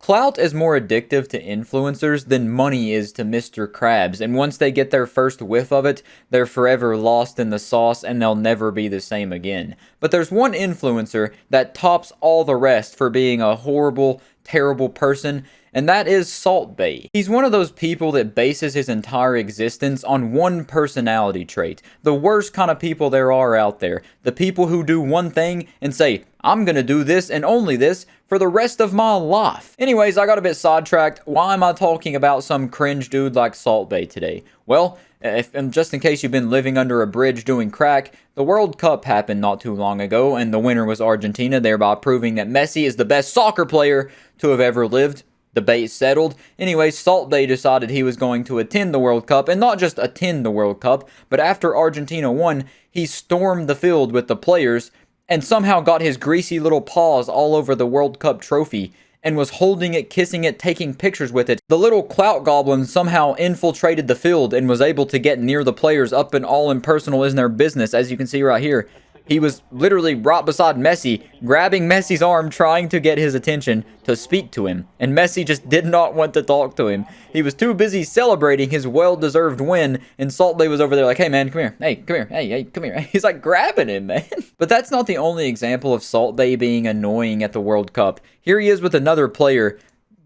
Clout is more addictive to influencers than money is to Mr. Krabs, and once they get their first whiff of it, they're forever lost in the sauce and they'll never be the same again. But there's one influencer that tops all the rest for being a horrible, terrible person, and that is Salt Bae. He's one of those people that bases his entire existence on one personality trait. The worst kind of people there are out there. The people who do one thing and say, I'm gonna do this and only this for the rest of my life. Anyways, I got a bit sidetracked. Why am I talking about some cringe dude like Salt Bae today? Well, and just in case you've been living under a bridge doing crack, the World Cup happened not too long ago, and the winner was Argentina, thereby proving that Messi is the best soccer player to have ever lived. Debate settled. Anyway, Salt Bae decided he was going to attend the World Cup, and not just attend the World Cup, but after Argentina won, he stormed the field with the players and somehow got his greasy little paws all over the World Cup trophy and was holding it, kissing it, taking pictures with it. The little clout goblin somehow infiltrated the field and was able to get near the players up and all impersonal in their business, as you can see right here. He was literally right beside Messi, grabbing Messi's arm, trying to get his attention to speak to him. And Messi just did not want to talk to him. He was too busy celebrating his well-deserved win, and Salt Bae was over there like, hey man, come here. Hey, come here. Hey, come here. He's like grabbing him, man. But that's not the only example of Salt Bae being annoying at the World Cup. Here he is with another player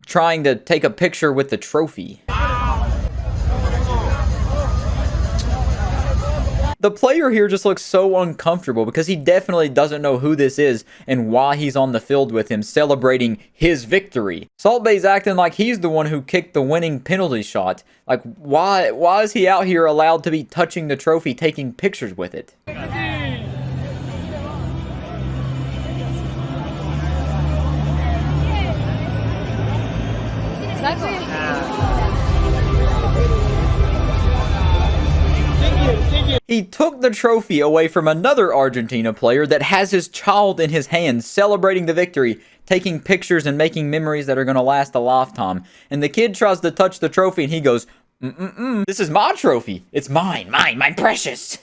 trying to take a picture with the trophy. The player here just looks so uncomfortable because he definitely doesn't know who this is and why he's on the field with him celebrating his victory. Salt Bae's acting like he's the one who kicked the winning penalty shot. Like, why is he out here allowed to be touching the trophy, taking pictures with it? He took the trophy away from another Argentina player that has his child in his hands, celebrating the victory, taking pictures and making memories that are going to last a lifetime. And the kid tries to touch the trophy and he goes, this is my trophy. It's mine, my precious,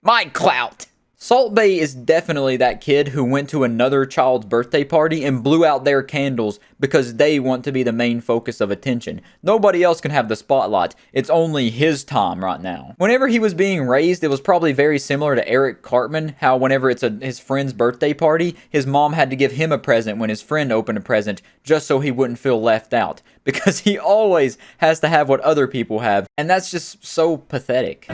my Clout. Salt Bae is definitely that kid who went to another child's birthday party and blew out their candles because they want to be the main focus of attention. Nobody else can have the spotlight. It's only his time right now. Whenever he was being raised, it was probably very similar to Eric Cartman, how whenever it's his friend's birthday party, his mom had to give him a present when his friend opened a present just so he wouldn't feel left out. Because he always has to have what other people have, and that's just so pathetic.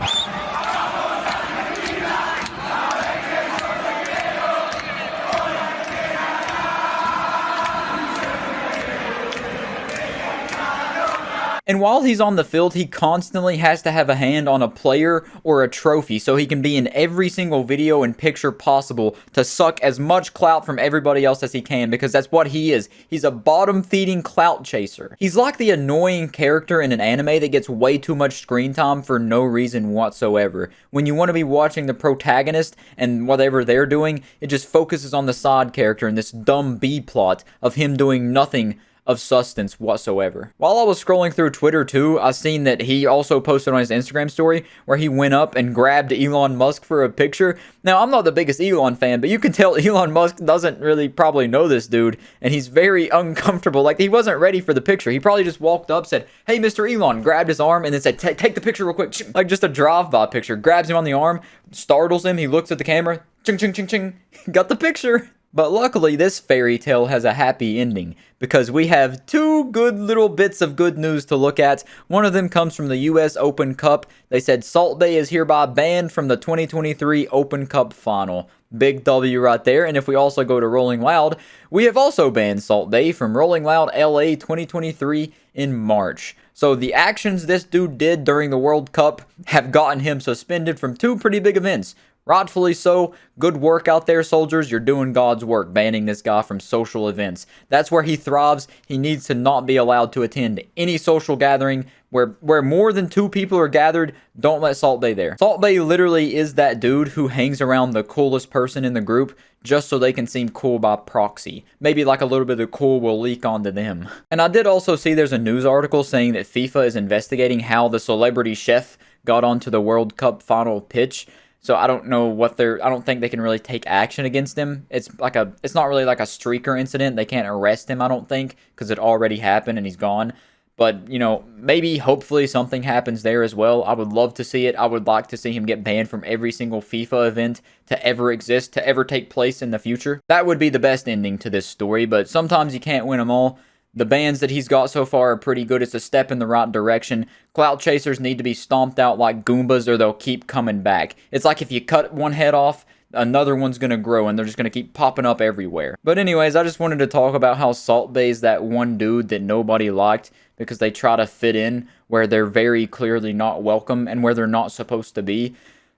And while he's on the field, he constantly has to have a hand on a player or a trophy so he can be in every single video and picture possible to suck as much clout from everybody else as he can, because that's what he is. He's a bottom-feeding clout chaser. He's like the annoying character in an anime that gets way too much screen time for no reason whatsoever. When you want to be watching the protagonist and whatever they're doing, it just focuses on the side character and this dumb B-plot of him doing nothing of substance whatsoever. While I was scrolling through Twitter too, I seen that he also posted on his Instagram story where he went up and grabbed Elon Musk for a picture. Now, I'm not the biggest Elon fan, but you can tell Elon Musk doesn't really probably know this dude, and he's very uncomfortable. Like, he wasn't ready for the picture. He probably just walked up, said, hey, Mr. Elon, grabbed his arm, and then said, take the picture real quick. Like, just a drive-by picture. Grabs him on the arm, startles him, he looks at the camera, ching, ching, ching, ching, got the picture. But luckily, this fairy tale has a happy ending, because we have two good little bits of good news to look at. One of them comes from the US Open Cup. They said Salt Bae is hereby banned from the 2023 Open Cup final. Big W right there. And if we also go to Rolling Loud, we have also banned Salt Bae from Rolling Loud LA 2023 in March. So the actions this dude did during the World Cup have gotten him suspended from two pretty big events. Rightfully so. Good work out there, soldiers. You're doing God's work, banning this guy from social events. That's where he thrives. He needs to not be allowed to attend any social gathering where more than two people are gathered. Don't let Salt Bae there. Salt Bae literally is that dude who hangs around the coolest person in the group just so they can seem cool by proxy. Maybe like a little bit of cool will leak onto them. And I did also see there's a news article saying that FIFA is investigating how the celebrity chef got onto the World Cup final pitch. So I don't know what I don't think they can really take action against him. It's not really like a streaker incident. They can't arrest him, I don't think, because it already happened and he's gone. But, maybe, hopefully, something happens there as well. I would love to see it. I would like to see him get banned from every single FIFA event to ever exist, to ever take place in the future. That would be the best ending to this story, but sometimes you can't win them all. The bans that he's got so far are pretty good. It's a step in the right direction. Clout chasers need to be stomped out like Goombas or they'll keep coming back. It's like if you cut one head off, another one's going to grow and they're just going to keep popping up everywhere. But anyways, I just wanted to talk about how Salt Bae is that one dude that nobody liked because they try to fit in where they're very clearly not welcome and where they're not supposed to be.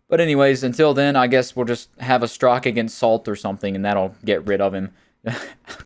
But anyways, until then, I guess we'll just have a strike against Salt or something and that'll get rid of him.